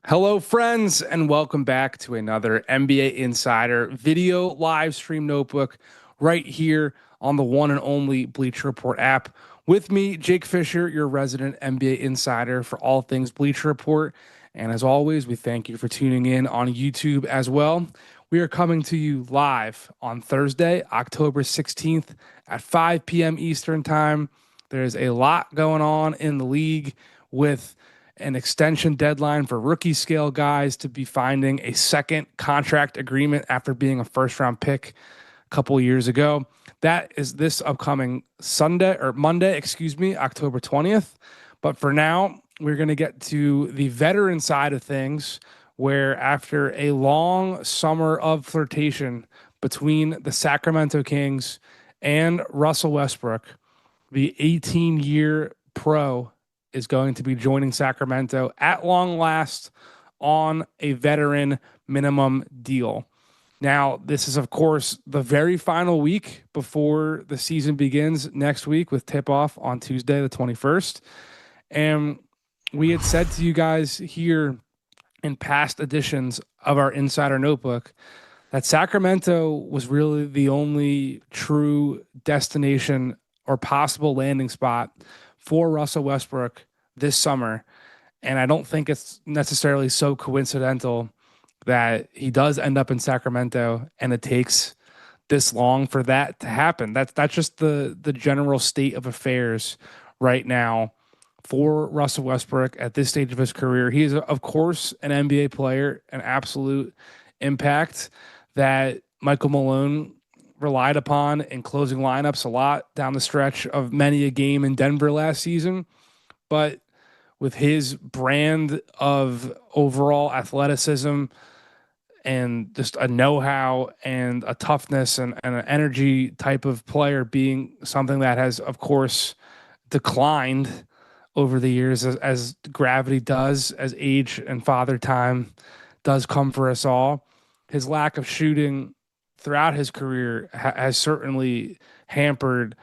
Hello, friends, and welcome back to another NBA Insider video live stream notebook right here on the one and only Bleacher Report app. With me, Jake Fischer, your resident NBA Insider for all things Bleacher Report. And as always, we thank you for tuning in on YouTube as well. We are coming to you live on Thursday, October 16th at 5 p.m. Eastern Time. There's a lot going on in the league with an extension deadline for rookie scale guys to be finding a second contract agreement after being a first round pick a couple years ago. That is this upcoming Monday, October 20th. But for now, we're going to get to the veteran side of things, where after a long summer of flirtation between the Sacramento Kings and Russell Westbrook, the 18-year pro is going to be joining Sacramento at long last on a veteran minimum deal. Now, this is, of course, the very final week before the season begins next week with tip-off on Tuesday, the 21st. And we had said to you guys here in past editions of our Insider Notebook that Sacramento was really the only true destination or possible landing spot for Russell Westbrook this summer. And I don't think it's necessarily so coincidental that he does end up in Sacramento and it takes this long for that to happen. That's just the general state of affairs right now for Russell Westbrook at this stage of his career. He is, of course, an NBA player, an absolute impact that Michael Malone relied upon in closing lineups a lot down the stretch of many a game in Denver last season. But with his brand of overall athleticism and just a know-how and a toughness and an energy type of player being something that has, of course, declined over the years as gravity does, as age and father time does come for us all. His lack of shooting throughout his career has certainly hampered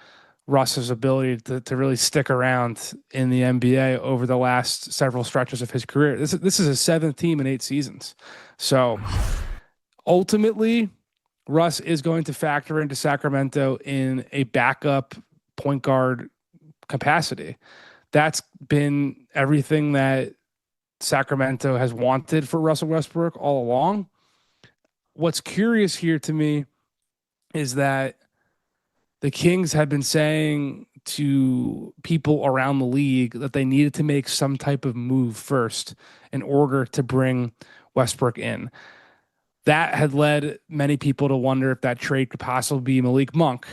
Russ's ability to really stick around in the NBA over the last several stretches of his career. This is his seventh team in 8 seasons. So ultimately, Russ is going to factor into Sacramento in a backup point guard capacity. That's been everything that Sacramento has wanted for Russell Westbrook all along. What's curious here to me is that the Kings had been saying to people around the league that they needed to make some type of move first in order to bring Westbrook in. That had led many people to wonder if that trade could possibly be Malik Monk.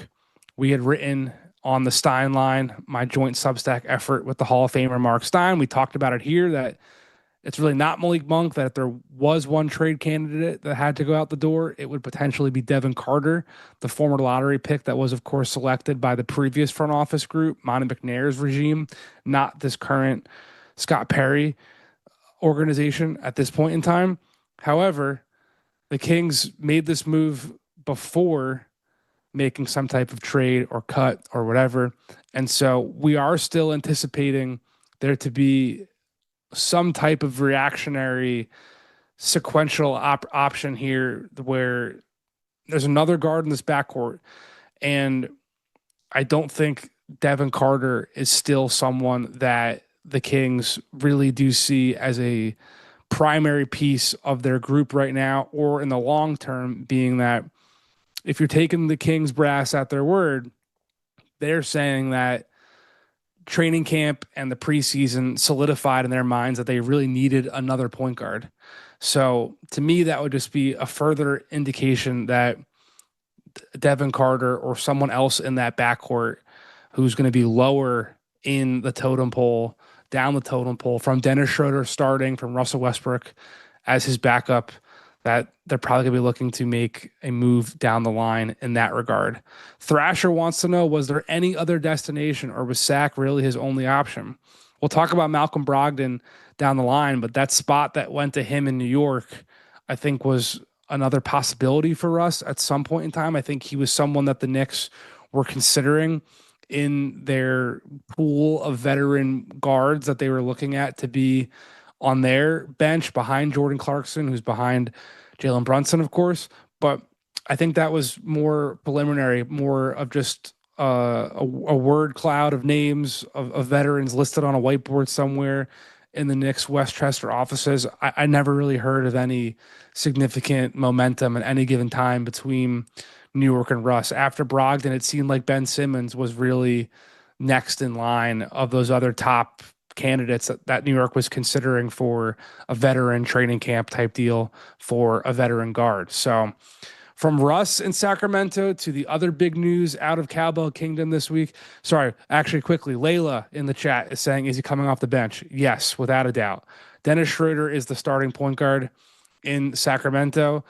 We had written on the Stein line, my joint Substack effort with the Hall of Famer Mark Stein. We talked about it here that it's really not Malik Monk, that if there was one trade candidate that had to go out the door, it would potentially be Devin Carter, the former lottery pick that was, of course, selected by the previous front office group, Monty McNair's regime, not this current Scott Perry organization at this point in time. However, the Kings made this move before making some type of trade or cut or whatever. And so we are still anticipating there to be some type of reactionary sequential option here where there's another guard in this backcourt. And I don't think Devin Carter is still someone that the Kings really do see as a primary piece of their group right now, or in the long term, being that if you're taking the Kings brass at their word, they're saying that training camp and the preseason solidified in their minds that they really needed another point guard. So to me, that would just be a further indication that Devin Carter or someone else in that backcourt who's going to be lower in the totem pole, down the totem pole, from Dennis Schroeder starting, from Russell Westbrook as his backup, that they're probably going to be looking to make a move down the line in that regard. Thrasher wants to know, was there any other destination, or was Sac really his only option? We'll talk about Malcolm Brogdon down the line, but that spot that went to him in New York, I think, was another possibility for us at some point in time. I think he was someone that the Knicks were considering in their pool of veteran guards that they were looking at to be on their bench behind Jordan Clarkson, who's behind Jalen Brunson, of course. But I think that was more preliminary, more of just a word cloud of names of veterans listed on a whiteboard somewhere in the Knicks Westchester offices. I never really heard of any significant momentum at any given time between New York and Russ. After Brogdon, it seemed like Ben Simmons was really next in line of those other top candidates that New York was considering for a veteran training camp type deal for a veteran guard. So from Russ in Sacramento to the other big news out of Cowbell Kingdom this week. Sorry, actually, quickly, Layla in the chat is saying, is he coming off the bench? Yes, without a doubt. Dennis Schroeder is the starting point guard in Sacramento.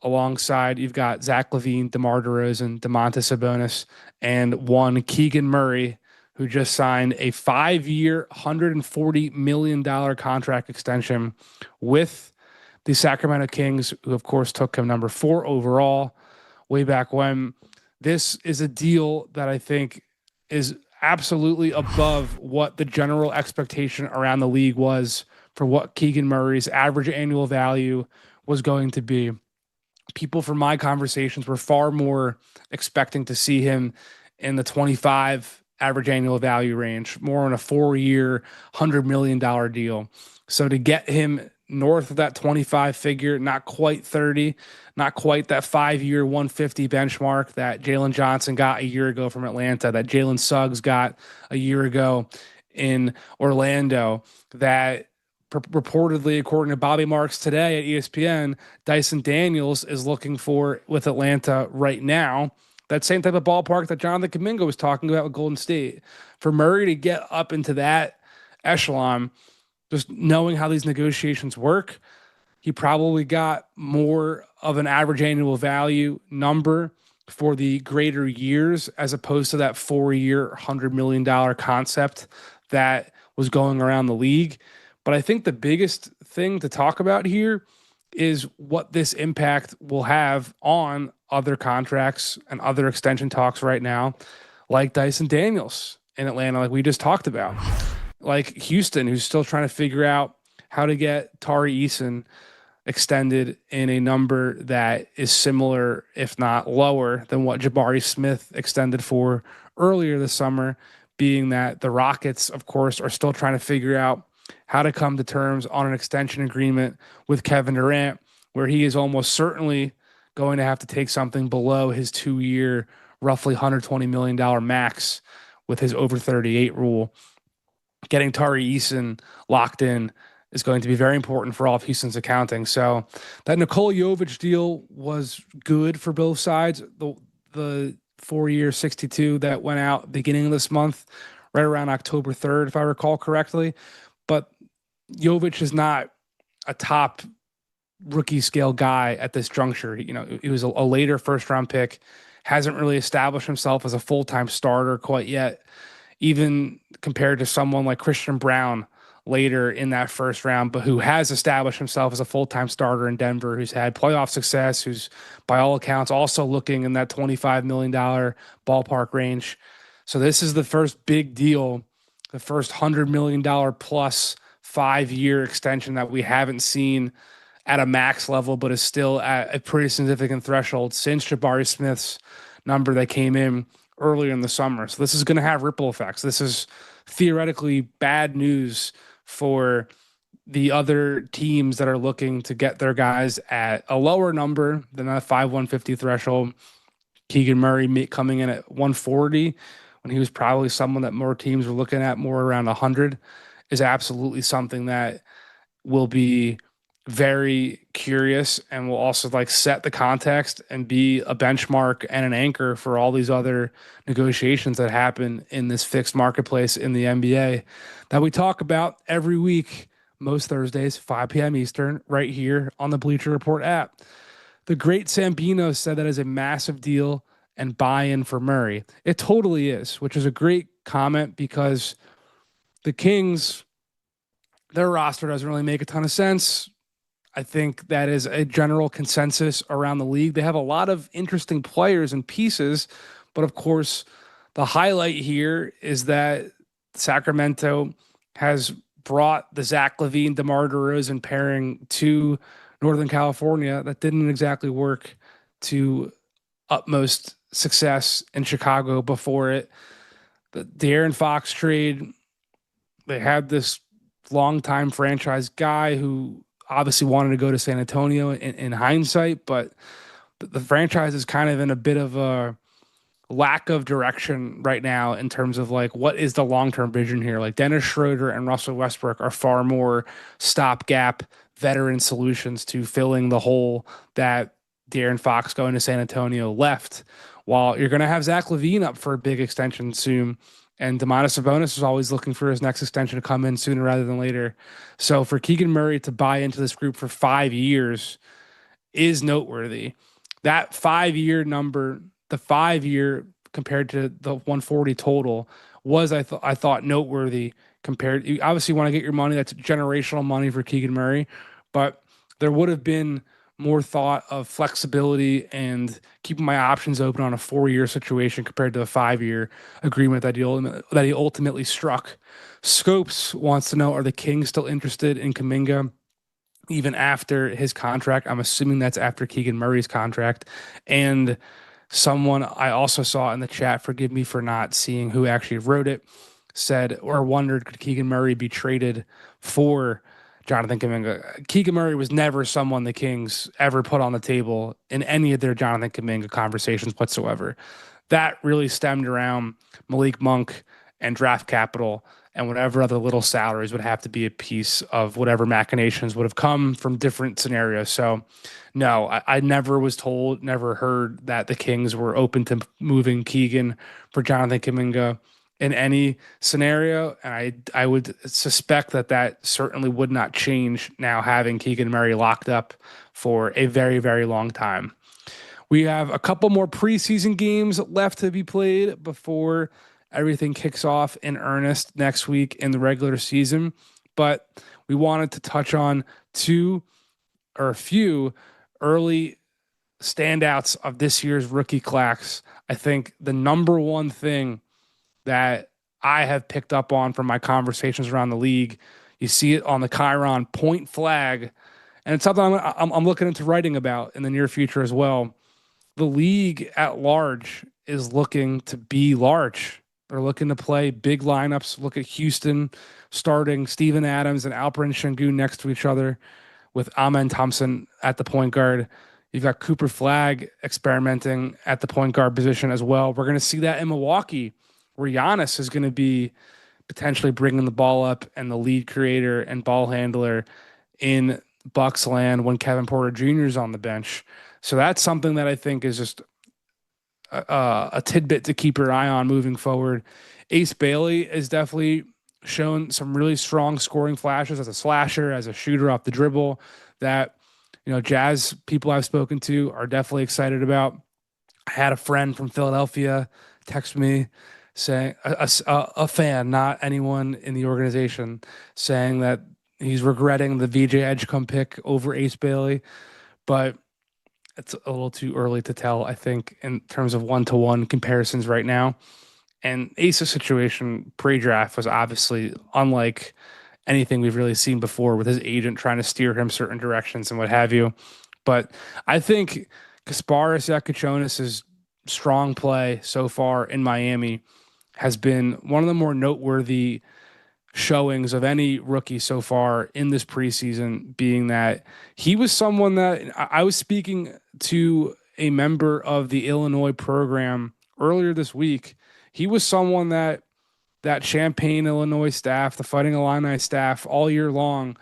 Alongside, you've got Zach LaVine, DeMar DeRozan, Domantas Sabonis, and one Keegan Murray, who just signed a 5-year, $140 million contract extension with the Sacramento Kings, who, of course, took him number 4 overall way back when. This is a deal that I think is absolutely above what the general expectation around the league was for what Keegan Murray's average annual value was going to be. People from my conversations were far more expecting to see him in the 25 average annual value range, more on a 4-year, $100 million deal. So to get him north of that 25 figure, not quite 30, not quite that 5-year 150 benchmark that Jalen Johnson got a year ago from Atlanta, that Jalen Suggs got a year ago in Orlando, that reportedly, according to Bobby Marks today at ESPN, Dyson Daniels is looking for with Atlanta right now. That same type of ballpark that Jonathan Kuminga was talking about with Golden State. For Murray to get up into that echelon, just knowing how these negotiations work, he probably got more of an average annual value number for the greater years as opposed to that 4-year, $100 million concept that was going around the league. But I think the biggest thing to talk about here is what this impact will have on other contracts and other extension talks right now, like Dyson Daniels in Atlanta, like we just talked about, like Houston, who's still trying to figure out how to get Tari Eason extended in a number that is similar, if not lower, than what Jabari Smith extended for earlier this summer, being that the Rockets, of course, are still trying to figure out how to come to terms on an extension agreement with Kevin Durant, where he is almost certainly going to have to take something below his 2-year, roughly $120 million max with his over 38 rule. Getting Tari Eason locked in is going to be very important for all of Houston's accounting. So that Nikola Jovic deal was good for both sides. The 4-year 62 that went out beginning of this month, right around October 3rd, if I recall correctly. But Jovic is not a top rookie scale guy at this juncture. He was a later first round pick, hasn't really established himself as a full-time starter quite yet, even compared to someone like Christian Brown later in that first round, but who has established himself as a full-time starter in Denver, who's had playoff success, who's by all accounts also looking in that $25 million ballpark range. So this is the first big deal, the first $100 million plus 5-year extension that we haven't seen at a max level, but is still at a pretty significant threshold since Jabari Smith's number that came in earlier in the summer. So this is going to have ripple effects. This is theoretically bad news for the other teams that are looking to get their guys at a lower number than that 5-150 threshold. Keegan Murray coming in at 140 when he was probably someone that more teams were looking at more around 100 is absolutely something that will be very curious and will also set the context and be a benchmark and an anchor for all these other negotiations that happen in this fixed marketplace in the NBA that we talk about every week, most Thursdays, 5 p.m. Eastern, right here on the Bleacher Report app. The great Sambino said that is a massive deal and buy-in for Murray. It totally is, which is a great comment because the Kings, their roster doesn't really make a ton of sense. I think that is a general consensus around the league. They have a lot of interesting players and pieces, but of course, the highlight here is that Sacramento has brought the Zach LaVine, DeMar DeRozan pairing to Northern California. That didn't exactly work to utmost success in Chicago before it. The De'Aaron Fox trade, they had this longtime franchise guy who obviously wanted to go to San Antonio in hindsight, but the franchise is kind of in a bit of a lack of direction right now in terms of like what is the long-term vision here. Like Dennis Schroeder and Russell Westbrook are far more stopgap veteran solutions to filling the hole that De'Aaron Fox going to San Antonio left. While you're going to have Zach LaVine up for a big extension soon, and Domantas Sabonis is always looking for his next extension to come in sooner rather than later. So for Keegan Murray to buy into this group for 5 years is noteworthy. That 5-year number, the 5-year compared to the 140 total, was I thought noteworthy compared. You obviously want to get your money. That's generational money for Keegan Murray, but there would have been more thought of flexibility and keeping my options open on a 4-year situation compared to a 5-year agreement that he ultimately struck. Scopes wants to know, are the Kings still interested in Kuminga even after his contract? I'm assuming that's after Keegan Murray's contract. And someone I also saw in the chat, forgive me for not seeing who actually wrote it, said or wondered, could Keegan Murray be traded for Jonathan Kuminga? Keegan Murray was never someone the Kings ever put on the table in any of their Jonathan Kuminga conversations whatsoever. That really stemmed around Malik Monk and draft capital and whatever other little salaries would have to be a piece of whatever machinations would have come from different scenarios. So no, I never was told, never heard that the Kings were open to moving Keegan for Jonathan Kuminga in any scenario. And I would suspect that certainly would not change now having Keegan Murray locked up for a very, very long time. We have a couple more preseason games left to be played before everything kicks off in earnest next week in the regular season. But we wanted to touch on a few early standouts of this year's rookie class. I think the number one thing that I have picked up on from my conversations around the league, you see it on the Chiron point flag, and it's something I'm looking into writing about in the near future as well. The league at large is looking to be large. They're looking to play big lineups. Look at Houston starting Steven Adams and Alperen Sengun next to each other with Amen Thompson at the point guard. You've got Cooper Flagg experimenting at the point guard position as well. We're going to see that in Milwaukee, where Giannis is going to be potentially bringing the ball up and the lead creator and ball handler in Bucks land when Kevin Porter Jr. is on the bench. So that's something that I think is just a tidbit to keep your eye on moving forward. Ace Bailey is definitely shown some really strong scoring flashes as a slasher, as a shooter off the dribble that, Jazz people I've spoken to are definitely excited about. I had a friend from Philadelphia text me saying, a fan, not anyone in the organization, saying that he's regretting the VJ Edgecombe pick over Ace Bailey, but it's a little too early to tell, I think, in terms of one-to-one comparisons right now. And Ace's situation pre-draft was obviously unlike anything we've really seen before, with his agent trying to steer him certain directions and what have you. But I think Kasparas Yakuchonis' strong play so far in Miami has been one of the more noteworthy showings of any rookie so far in this preseason, being that he was someone that I was speaking to a member of the Illinois program earlier this week. He was someone that Champaign, Illinois staff, the Fighting Illini staff all year long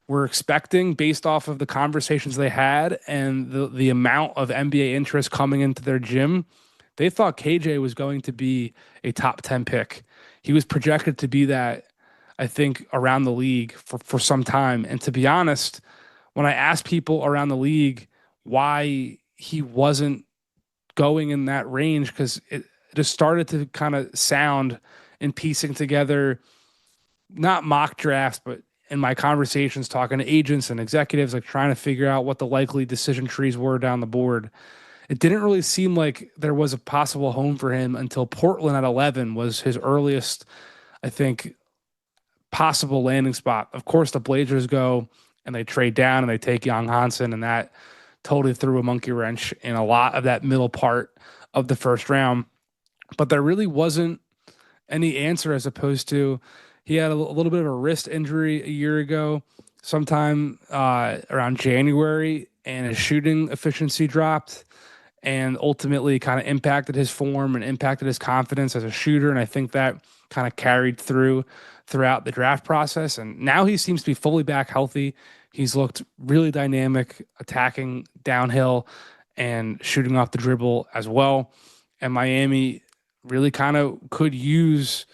were expecting, based off of the conversations they had and the amount of NBA interest coming into their gym. They thought KJ was going to be a top 10 pick. He was projected to be that, I think, around the league for some time. And to be honest, when I asked people around the league why he wasn't going in that range, because it just started to kind of sound and piecing together, not mock drafts, but in my conversations talking to agents and executives, like trying to figure out what the likely decision trees were down the board. It didn't really seem like there was a possible home for him until Portland at 11 was his earliest, I think, possible landing spot. Of course, the Blazers go and they trade down and they take Young Hansen, and that totally threw a monkey wrench in a lot of that middle part of the first round. But there really wasn't any answer, as opposed to he had a little bit of a wrist injury a year ago, sometime around January, and his shooting efficiency dropped and ultimately kind of impacted his form and impacted his confidence as a shooter. And I think that kind of carried throughout the draft process. And now he seems to be fully back healthy. He's looked really dynamic, attacking downhill and shooting off the dribble as well. And Miami really kind of could use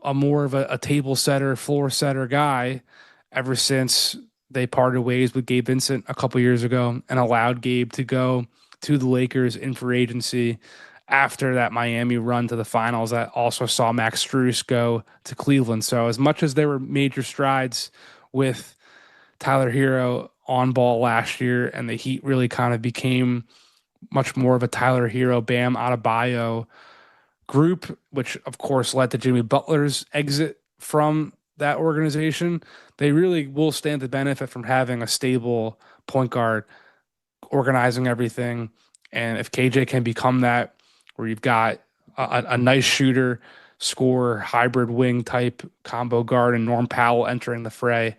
a more of a table setter, floor setter guy ever since they parted ways with Gabe Vincent a couple years ago and allowed Gabe to go to the Lakers in free agency after that Miami run to the finals that also saw Max Strus go to Cleveland. So as much as there were major strides with Tyler Hero on ball last year, and the Heat really kind of became much more of a Tyler Hero, Bam Adebayo group, which of course led to Jimmy Butler's exit from that organization, they really will stand to benefit from having a stable point guard organizing everything. And if KJ can become that, where you've got a nice shooter, scorer, hybrid wing type combo guard, and Norm Powell entering the fray,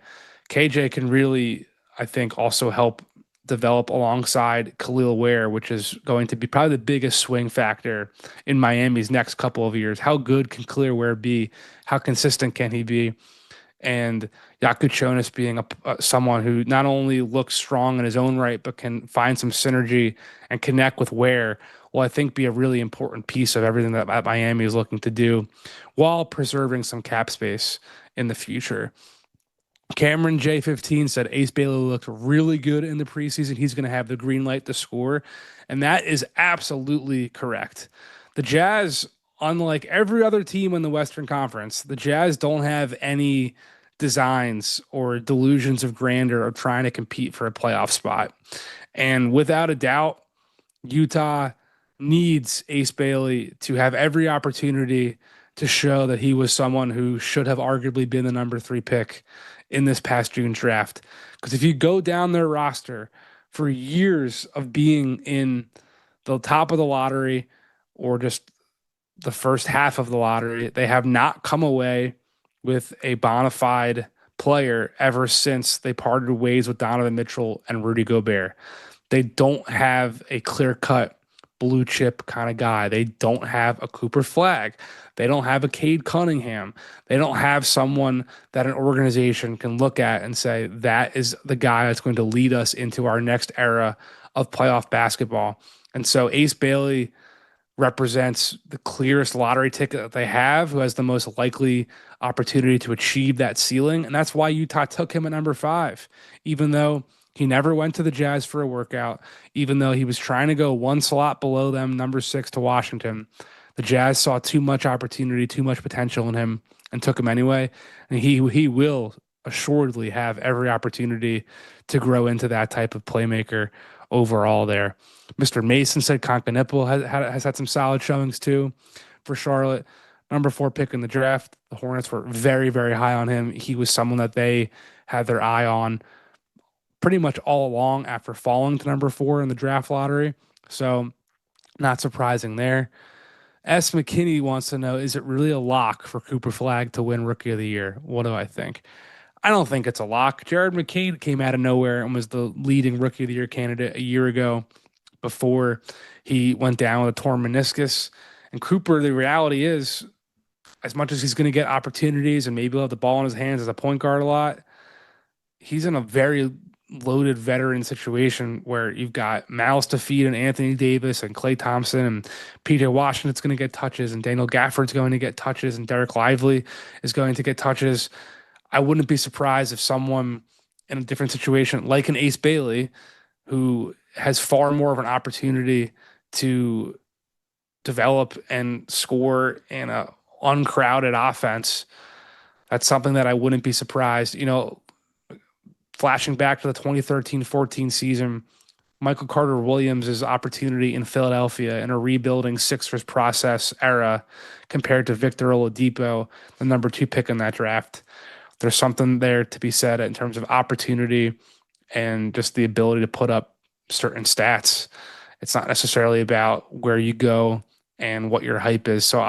KJ can really, I think, also help develop alongside Khalil Ware, which is going to be probably the biggest swing factor in Miami's next couple of years. How good can Khalil Ware be? How consistent can he be? And Jakob Jonas being someone who not only looks strong in his own right, but can find some synergy and connect with Ware, will I think be a really important piece of everything that Miami is looking to do while preserving some cap space in the future. Cameron J15 said Ace Bailey looked really good in the preseason. He's going to have the green light to score. And that is absolutely correct. The Jazz, unlike every other team in the Western Conference, the Jazz don't have any designs or delusions of grandeur of trying to compete for a playoff spot. And without a doubt, Utah needs Ace Bailey to have every opportunity to show that he was someone who should have arguably been the number 3 pick in this past June draft. Because if you go down their roster for years of being in the top of the lottery or just the first half of the lottery, they have not come away with a bona fide player ever since they parted ways with Donovan Mitchell and Rudy Gobert. They don't have a clear-cut blue chip kind of guy. They don't have a Cooper Flagg. They don't have a Cade Cunningham. They don't have someone that an organization can look at and say, that is the guy that's going to lead us into our next era of playoff basketball. And so Ace Bailey represents the clearest lottery ticket that they have, who has the most likely opportunity to achieve that ceiling. And that's why Utah took him at number 5, even though he never went to the Jazz for a workout, even though he was trying to go one slot below them, number 6 to Washington. The Jazz saw too much opportunity, too much potential in him, and took him anyway. And he will assuredly have every opportunity to grow into that type of playmaker overall there. Mr. Mason said Concanipple has had some solid showings too for Charlotte. Number 4 pick in the draft. The Hornets were very, very high on him. He was someone that they had their eye on pretty much all along after falling to number 4 in the draft lottery. So not surprising there. S. McKinney wants to know, is it really a lock for Cooper Flagg to win Rookie of the Year? What do I think? I don't think it's a lock. Jared McCain came out of nowhere and was the leading Rookie of the Year candidate a year ago before he went down with a torn meniscus. And Cooper, the reality is, as much as he's going to get opportunities and maybe he'll have the ball in his hands as a point guard a lot, he's in a very loaded veteran situation where you've got Miles to feed and Anthony Davis and Klay Thompson and PJ Washington's going to get touches and Daniel Gafford's going to get touches and Derek Lively is going to get touches. I wouldn't be surprised if someone in a different situation like an Ace Bailey, who has far more of an opportunity to develop and score in a uncrowded offense, that's something that I wouldn't be surprised. Flashing back to the 2013-14 season, Michael Carter Williams' opportunity in Philadelphia in a rebuilding Sixers process era compared to Victor Oladipo, the number 2 pick in that draft. There's something there to be said in terms of opportunity and just the ability to put up certain stats. It's not necessarily about where you go and what your hype is. So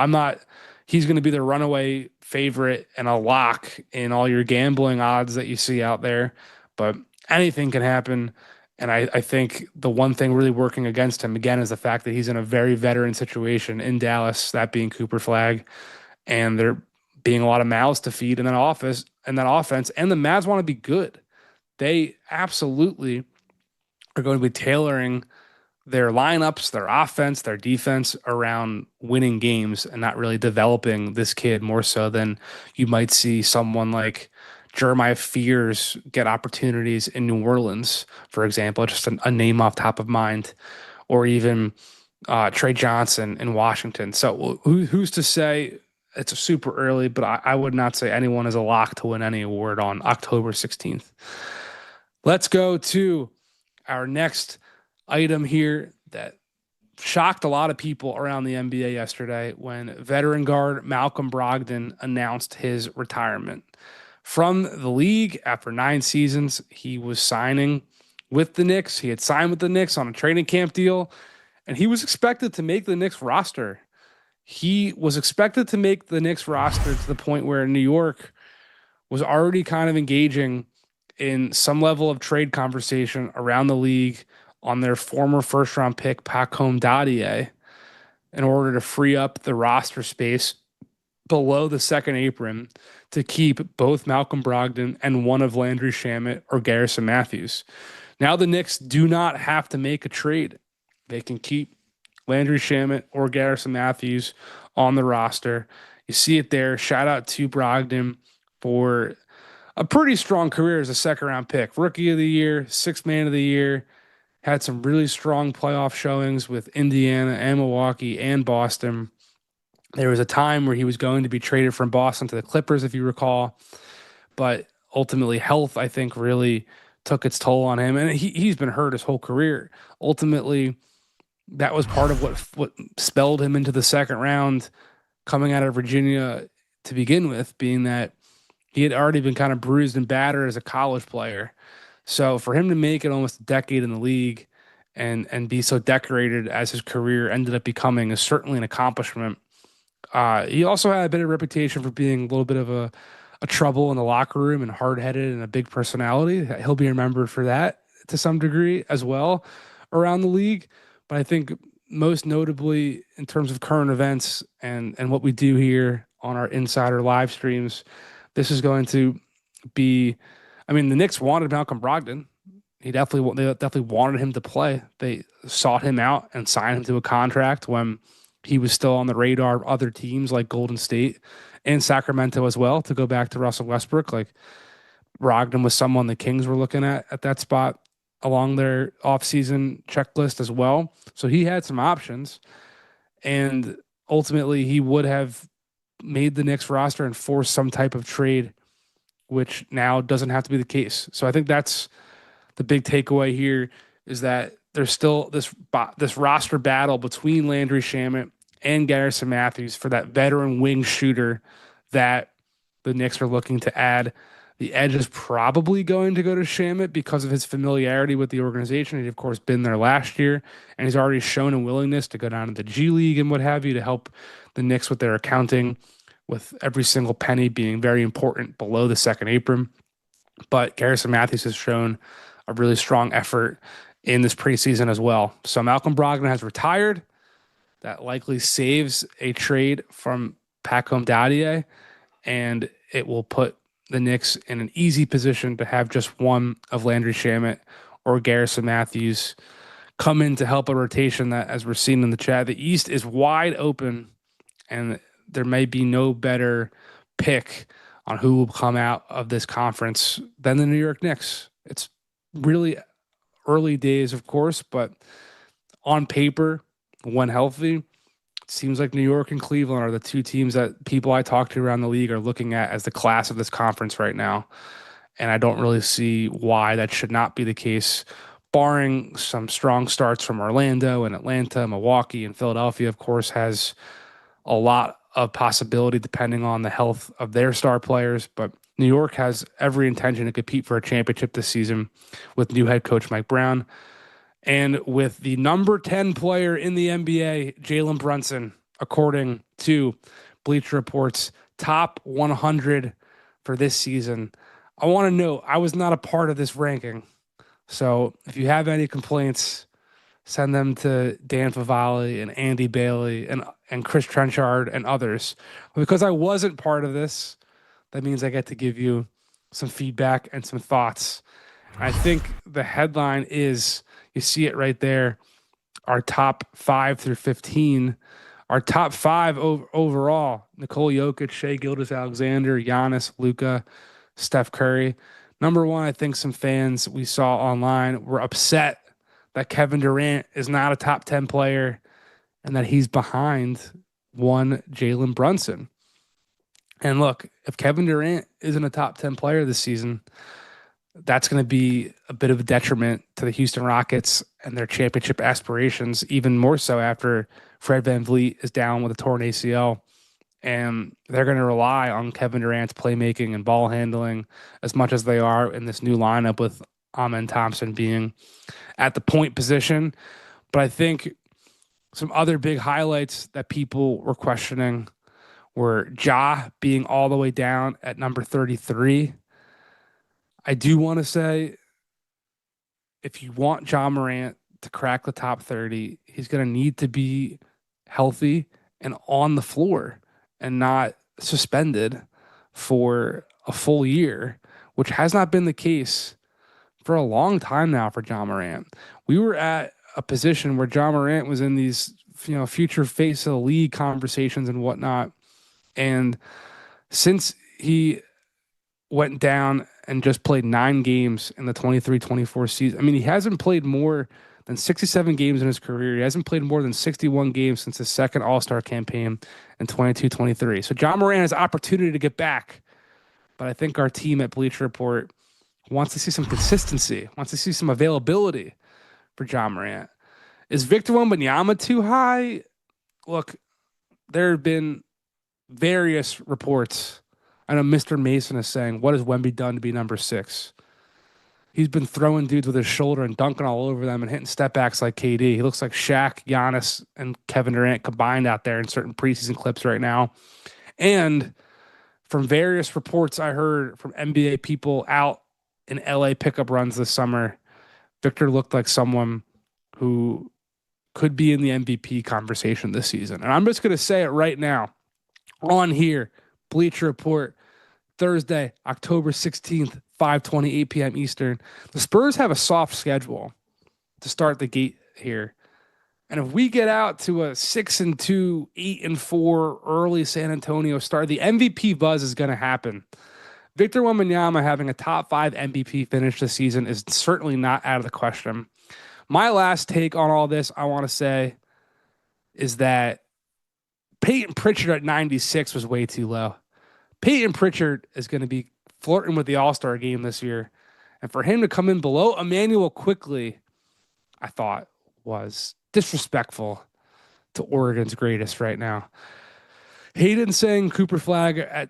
he's going to be the runaway favorite and a lock in all your gambling odds that you see out there, but anything can happen. And I think the one thing really working against him again is the fact that he's in a very veteran situation in Dallas, that being Cooper Flagg, and there being a lot of mouths to feed in that office and that offense. And the Mavs want to be good. They absolutely are going to be tailoring their lineups, their offense, their defense around winning games and not really developing this kid more so than you might see someone like Jeremiah Fears get opportunities in New Orleans, for example, just a name off top of mind, or even Trey Johnson in Washington. So who's to say? It's super early, but I would not say anyone is a lock to win any award on October 16th. Let's go to our next item here that shocked a lot of people around the NBA yesterday when veteran guard Malcolm Brogdon announced his retirement from the league after 9 seasons. He was signing with the Knicks. He had signed with the Knicks on a training camp deal, and he was expected to make the Knicks roster. He was expected to make the Knicks roster to the point where New York was already kind of engaging in some level of trade conversation around the league on their former first-round pick, Pacome Dadier, in order to free up the roster space below the second apron to keep both Malcolm Brogdon and one of Landry Shamet or Garrison Matthews. Now the Knicks do not have to make a trade. They can keep Landry Shamet or Garrison Matthews on the roster. You see it there. Shout out to Brogdon for a pretty strong career as a second-round pick. Rookie of the Year, Sixth Man of the Year, had some really strong playoff showings with Indiana and Milwaukee and Boston. There was a time where he was going to be traded from Boston to the Clippers, if you recall. But ultimately, health, I think, really took its toll on him. And he's been hurt his whole career. Ultimately, that was part of what spelled him into the second round coming out of Virginia to begin with, being that he had already been kind of bruised and battered as a college player. So for him to make it almost a decade in the league and be so decorated as his career ended up becoming is certainly an accomplishment. He also had a bit of reputation for being a little bit of a trouble in the locker room and hard-headed and a big personality. He'll be remembered for that to some degree as well around the league. But I think most notably in terms of current events and what we do here on our insider live streams, this is going to be, I mean, the Knicks wanted Malcolm Brogdon. They definitely wanted him to play. They sought him out and signed him to a contract when he was still on the radar of other teams like Golden State and Sacramento as well, to go back to Russell Westbrook. Like, Brogdon was someone the Kings were looking at that spot along their offseason checklist as well. So he had some options, and ultimately he would have made the Knicks roster and forced some type of trade, which now doesn't have to be the case. So I think that's the big takeaway here, is that there's still this roster battle between Landry Shamet and Garrison Matthews for that veteran wing shooter that the Knicks are looking to add. The edge is probably going to go to Shamet because of his familiarity with the organization. He's, of course, been there last year, and he's already shown a willingness to go down to the G League and what have you to help the Knicks with their accounting, with every single penny being very important below the second apron. But Garrison Matthews has shown a really strong effort in this preseason as well. So Malcolm Brogdon has retired. That likely saves a trade from Pacome Dadier, and it will put the Knicks in an easy position to have just one of Landry Shamet or Garrison Matthews come in to help a rotation that, as we're seeing in the chat, the East is wide open, and there may be no better pick on who will come out of this conference than the New York Knicks. It's really early days, of course, but on paper, when healthy, it seems like New York and Cleveland are the two teams that people I talk to around the league are looking at as the class of this conference right now. And I don't really see why that should not be the case. barring some strong starts from Orlando and Atlanta, Milwaukee, and Philadelphia, of course, has a lot of possibility depending on the health of their star players. But New York has every intention to compete for a championship this season with new head coach Mike Brown and with the number 10 player in the NBA, Jalen Brunson, according to Bleacher Report's top 100 for this season. I want to note, I was not a part of this ranking. So if you have any complaints, send them to Dan Favale and Andy Bailey and Chris Trenchard and others. Because I wasn't part of this, that means I get to give you some feedback and some thoughts. I think the headline is, you see it right there, our top 5 through 15. Our top 5 overall: Nikola Jokic, Shai Gilgeous-Alexander, Giannis, Luka, Steph Curry. Number 1, I think some fans we saw online were upset that Kevin Durant is not a top 10 player and that he's behind one Jalen Brunson. And look, if Kevin Durant isn't a top 10 player this season, that's going to be a bit of a detriment to the Houston Rockets and their championship aspirations, even more so after Fred VanVleet is down with a torn ACL. And they're going to rely on Kevin Durant's playmaking and ball handling as much as they are in this new lineup with Amen Thompson being at the point position. But I think some other big highlights that people were questioning were Ja being all the way down at number 33. I do want to say, if you want Ja Morant to crack the top 30, he's going to need to be healthy and on the floor and not suspended for a full year, which has not been the case for a long time now for Ja Morant. We were at a position where Ja Morant was in these, future face of the league conversations and whatnot. And since he went down and just played 9 games in the 23-24 season, I mean, he hasn't played more than 67 games in his career. He hasn't played more than 61 games since his second All-Star campaign in 22-23. So Ja Morant has opportunity to get back. But I think our team at Bleacher Report wants to see some consistency, wants to see some availability for Ja Morant. Is Victor Wembanyama too high? Look, there have been various reports. I know Mr. Mason is saying, what has Wemby done to be number 6? He's been throwing dudes with his shoulder and dunking all over them and hitting step backs like KD. He looks like Shaq, Giannis, and Kevin Durant combined out there in certain preseason clips right now. And from various reports I heard from NBA people out in LA pickup runs this summer, Victor looked like someone who could be in the MVP conversation this season. And I'm just going to say it right now on here, Bleacher Report, Thursday, October 16th, 5:28 p.m. Eastern. The Spurs have a soft schedule to start the gate here. And if we get out to a 6-2, 8-4 early San Antonio start, the MVP buzz is going to happen. Victor Wembanyama having a top 5 MVP finish this season is certainly not out of the question. My last take on all this, I want to say, is that Peyton Pritchard at 96 was way too low. Peyton Pritchard is going to be flirting with the All-Star game this year. And for him to come in below Emmanuel quickly, I thought was disrespectful to Oregon's greatest right now. Hayden saying Cooper Flagg at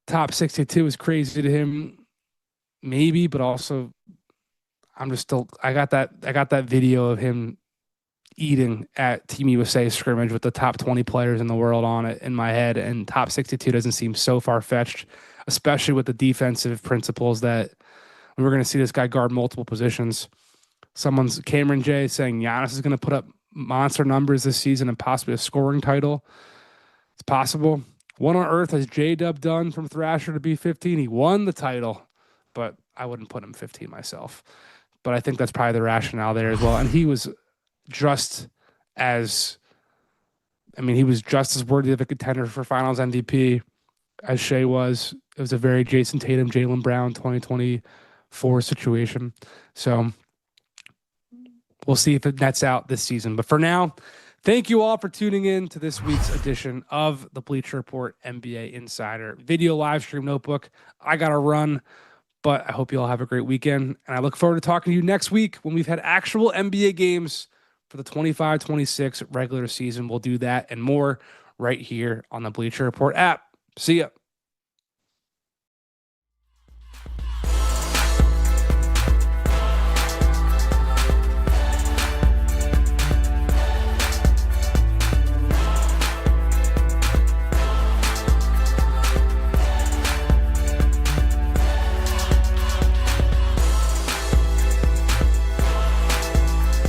top 62 is crazy to him. Maybe, but also I got that video of him eating at Team USA scrimmage with the top 20 players in the world on it in my head, and top 62 doesn't seem so far-fetched, especially with the defensive principles that we're going to see this guy guard multiple positions. Someone's Cameron J saying Giannis is going to put up monster numbers this season and possibly a scoring title. It's possible. What on earth has J-Dub done from Thrasher to be 15? He won the title, but I wouldn't put him 15 myself. But I think that's probably the rationale there as well. And he was just as worthy of a contender for Finals MVP as Shai was. It was a very Jason Tatum, Jaylen Brown 2024 situation. So we'll see if it nets out this season. But for now, thank you all for tuning in to this week's edition of the Bleacher Report NBA Insider Video Live Stream Notebook. I got to run, But I hope you all have a great weekend. And I look forward to talking to you next week when we've had actual NBA games for the 25-26 regular season. We'll do that and more right here on the Bleacher Report app. See ya.